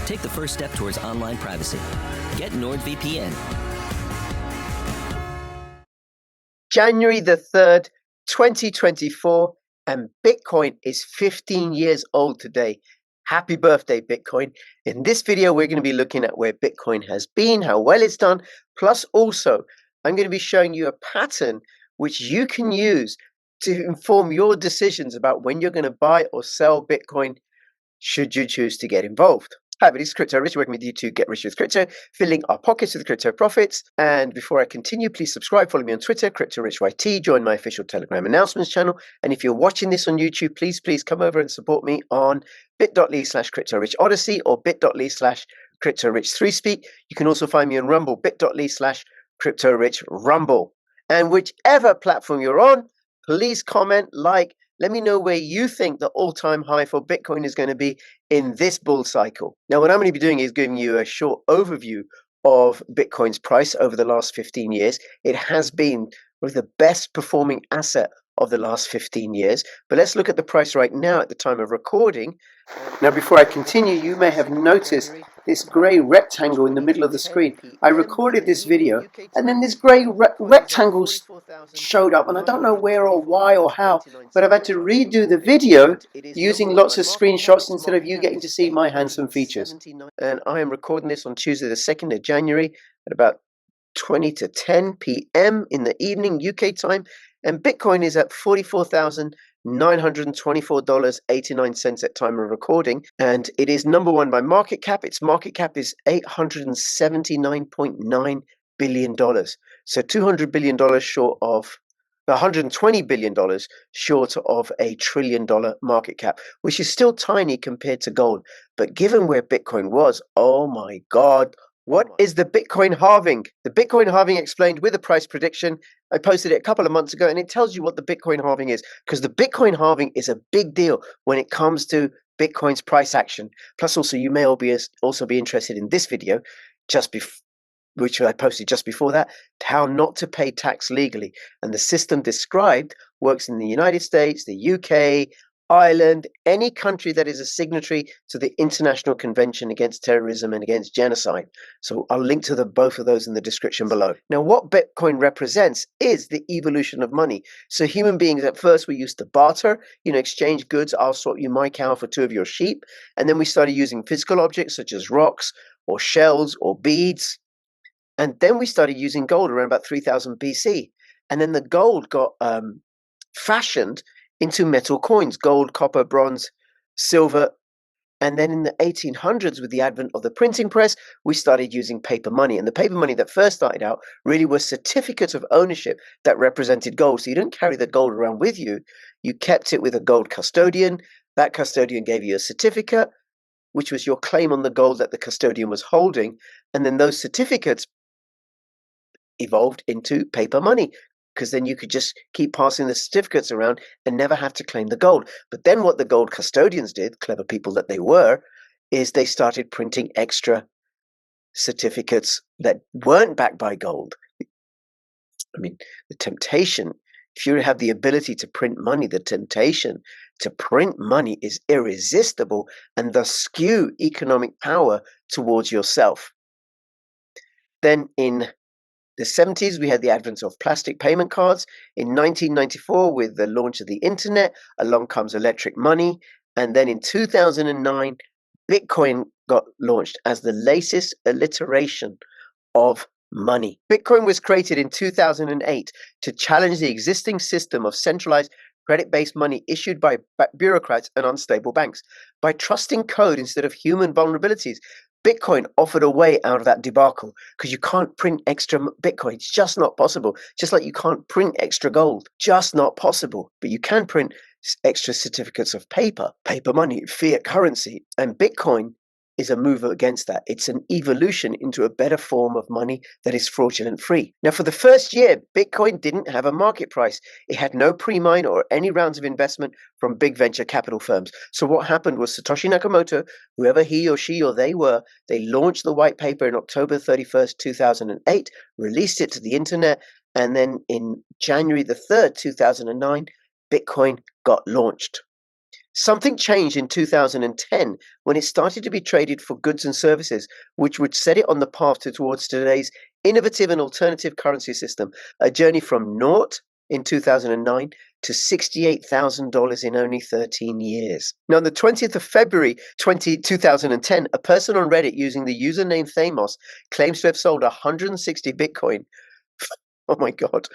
Take the first step towards online privacy. Get NordVPN. January the 3rd, 2024, and Bitcoin is 15 years old today. Happy birthday, Bitcoin. In this video, we're going to be looking at where Bitcoin has been, how well it's done, plus also I'm going to be showing you a pattern which you can use to inform your decisions about when you're going to buy or sell Bitcoin should you choose to get involved. Hi, this is Crypto Rich, working with you to get rich with crypto, filling our pockets with crypto profits. And before I continue, please subscribe, follow me on Twitter, Crypto Rich YT, join my official Telegram announcements channel. And if you're watching this on YouTube, please come over and support me on bit.ly/Crypto Rich Odyssey or bit.ly/Crypto Rich 3Speak. You can also find me on Rumble, bit.ly/Crypto Rich Rumble. And whichever platform you're on, please comment, like, let me know where you think the all-time high for Bitcoin is going to be in this bull cycle. Now, what I'm going to be doing is giving you a short overview of Bitcoin's price over the last 15 years. It has been one of the best performing asset of the last 15 years. But let's look at the price right now at the time of recording. Now, before I continue, you may have noticed this grey rectangle in the middle of the screen. I recorded this video, and then this grey rectangle showed up, and I don't know where or why or how, but I've had to redo the video using lots of screenshots instead of you getting to see my handsome features. And I am recording this on Tuesday the 2nd of January at about 20 to 10 p.m. in the evening UK time, and Bitcoin is at $44,924.89 at time of recording, and it is number one by market cap. Its market cap is $879.9 billion, so $200 billion short of $120 billion short of $1 trillion market cap, which is still tiny compared to gold. But given where Bitcoin was, oh my God. What is the Bitcoin halving? The Bitcoin halving explained with a price prediction. I posted it a couple of months ago, and it tells you what the Bitcoin halving is, because the Bitcoin halving is a big deal when it comes to Bitcoin's price action. Plus, also, you may also be interested in this video, which I posted just before that, how not to pay tax legally. And the system described works in the United States, the UK, Ireland, any country that is a signatory to the International Convention Against Terrorism and Against Genocide. So I'll link to both of those in the description below. Now, what Bitcoin represents is the evolution of money. So human beings at first were used to barter, exchange goods. I'll swap you my cow for 2 of your sheep. And then we started using physical objects such as rocks or shells or beads. And then we started using gold around about 3000 BC. And then the gold got fashioned into metal coins, gold, copper, bronze, silver. And then in the 1800s, with the advent of the printing press, we started using paper money. And the paper money that first started out really was certificates of ownership that represented gold. So you didn't carry the gold around with you. You kept it with a gold custodian. That custodian gave you a certificate, which was your claim on the gold that the custodian was holding. And then those certificates evolved into paper money, because then you could just keep passing the certificates around and never have to claim the gold. But then what the gold custodians did, clever people that they were, is they started printing extra certificates that weren't backed by gold. I mean, the temptation, if you have the ability to print money, the temptation to print money is irresistible and thus skew economic power towards yourself. Then in the 70s, we had the advent of plastic payment cards. In 1994, with the launch of the internet, along comes electric money. And then in 2009, Bitcoin got launched as the latest iteration of money. Bitcoin was created in 2008 to challenge the existing system of centralized credit-based money issued by bureaucrats and unstable banks. By trusting code instead of human vulnerabilities, Bitcoin offered a way out of that debacle, because you can't print extra Bitcoin. It's just not possible. Just like you can't print extra gold. Just not possible. But you can print extra certificates of paper money, fiat currency. And Bitcoin is a move against that. It's an evolution into a better form of money that is fraudulent free. Now, for the first year, Bitcoin didn't have a market price. It had no pre-mine or any rounds of investment from big venture capital firms. So what happened was Satoshi Nakamoto, whoever he or she or they were, they launched the white paper in October 31st, 2008, released it to the internet, and then in January the 3rd, 2009, Bitcoin got launched. Something changed in 2010 when it started to be traded for goods and services, which would set it on the path towards today's innovative and alternative currency system, a journey from naught in 2009 to $68,000 in only 13 years. Now, on the 20th of February 2010, a person on Reddit using the username Thamos claims to have sold 160 Bitcoin. Oh my God,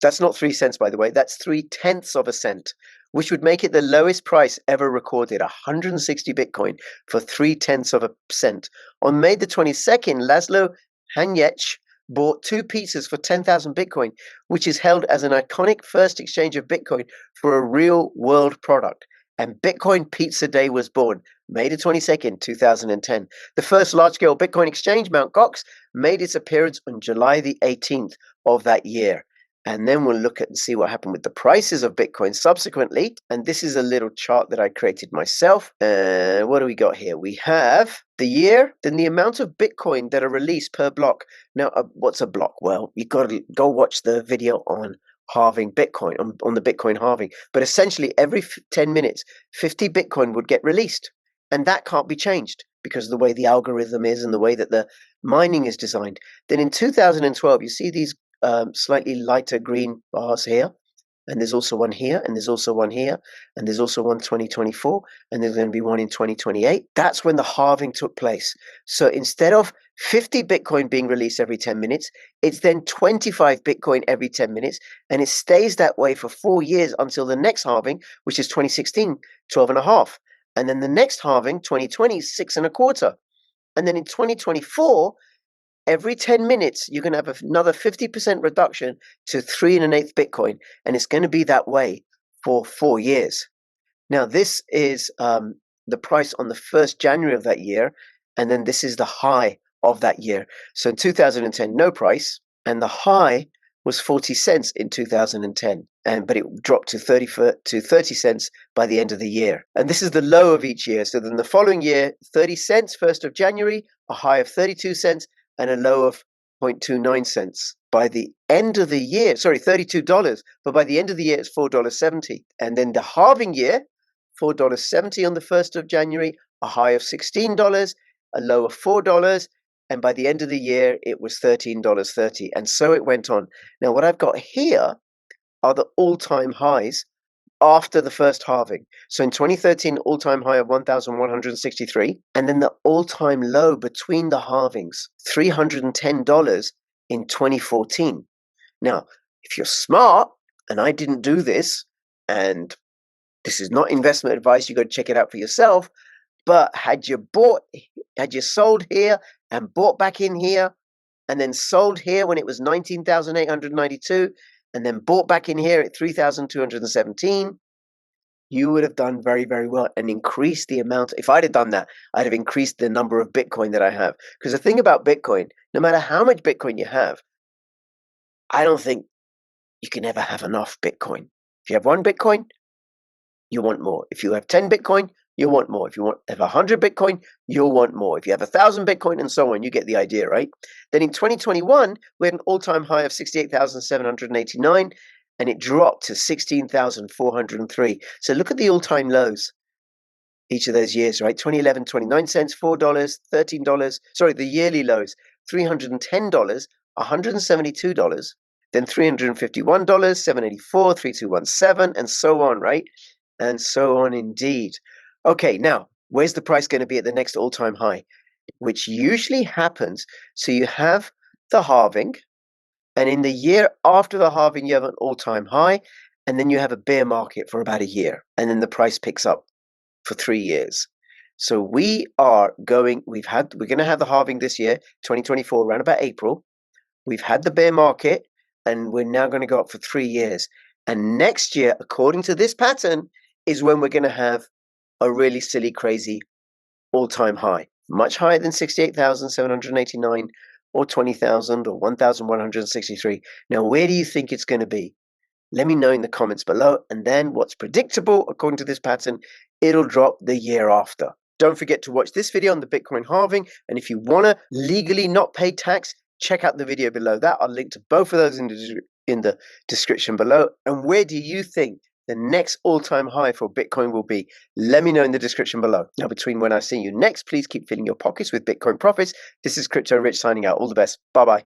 that's not 3 cents, by the way, that's 3/10 of a cent, which would make it the lowest price ever recorded, 160 Bitcoin for 3/10 of a cent. On May the 22nd, Laszlo Hanyech bought 2 pizzas for 10,000 Bitcoin, which is held as an iconic first exchange of Bitcoin for a real world product. And Bitcoin Pizza Day was born, May the 22nd, 2010. The first large-scale Bitcoin exchange, Mt. Gox, made its appearance on July the 18th of that year. And then we'll look at and see what happened with the prices of Bitcoin subsequently. And this is a little chart that I created myself. What do we got here? We have the year, then the amount of Bitcoin that are released per block. Now, what's a block? Well, you've got to go watch the video on halving Bitcoin, on the Bitcoin halving. But essentially, every 10 minutes, 50 Bitcoin would get released. And that can't be changed because of the way the algorithm is and the way that the mining is designed. Then in 2012, you see these slightly lighter green bars here, and there's also one here, and there's also one here, and there's also one 2024, and there's going to be one in 2028. That's when the halving took place. So instead of 50 Bitcoin being released every 10 minutes, it's then 25 Bitcoin every 10 minutes, and it stays that way for 4 years until the next halving, which is 2016, 12.5. And then the next halving, 2020, 6.25. And then in 2024, every 10 minutes, you're going to have another 50% reduction to 3 1/8 Bitcoin. And it's going to be that way for 4 years. Now, this is the price on the 1st January of that year. And then this is the high of that year. So in 2010, no price. And the high was 40 cents in 2010. But it dropped to 30 cents by the end of the year. And this is the low of each year. So then the following year, 30 cents, 1st of January, a high of 32 cents, and a low of 0.29 cents. By the end of the year, sorry, $32, but by the end of the year, it's $4.70. And then the halving year, $4.70 on the 1st of January, a high of $16, a low of $4, and by the end of the year, it was $13.30. And so it went on. Now, what I've got here are the all-time highs after the first halving. So in 2013, all-time high of 1,163, and then the all-time low between the halvings, $310 in 2014. Now, if you're smart, and I didn't do this, and this is not investment advice, you got to check it out for yourself, but had you sold here and bought back in here, and then sold here when it was 19,892, and then bought back in here at 3,217, you would have done very, very well and increased the amount. If I'd have done that, I'd have increased the number of Bitcoin that I have. Because the thing about Bitcoin, no matter how much Bitcoin you have, I don't think you can ever have enough Bitcoin. If you have 1 Bitcoin, you want more. If you have 10 Bitcoin, you want more. If you have 100 Bitcoin, you'll want more. If you have 1,000 Bitcoin and so on, you get the idea, right? Then in 2021, we had an all-time high of 68,789, and it dropped to 16,403. So look at the all-time lows each of those years, right? 2011, 29 cents, $4, $13. Sorry, the yearly lows, $310, $172, then $351, $784, 3217, and so on, right? And so on indeed. Okay, now, where's the price going to be at the next all-time high? Which usually happens, so you have the halving, and in the year after the halving, you have an all-time high, and then you have a bear market for about a year, and then the price picks up for 3 years. So we're going to have the halving this year, 2024, around about April. We've had the bear market, and we're now going to go up for 3 years. And next year, according to this pattern, is when we're going to have a really silly, crazy all-time high, much higher than 68,789 or 20,000 or 1,163. Now, where do you think it's going to be? Let me know in the comments below. And then what's predictable, according to this pattern, it'll drop the year after. Don't forget to watch this video on the Bitcoin halving. And if you want to legally not pay tax, check out the video below that. I'll link to both of those in the description below. And where do you think the next all-time high for Bitcoin will be? Let me know in the description below. Now, between when I see you next, please keep filling your pockets with Bitcoin profits. This is Crypto Rich signing out. All the best. Bye-bye.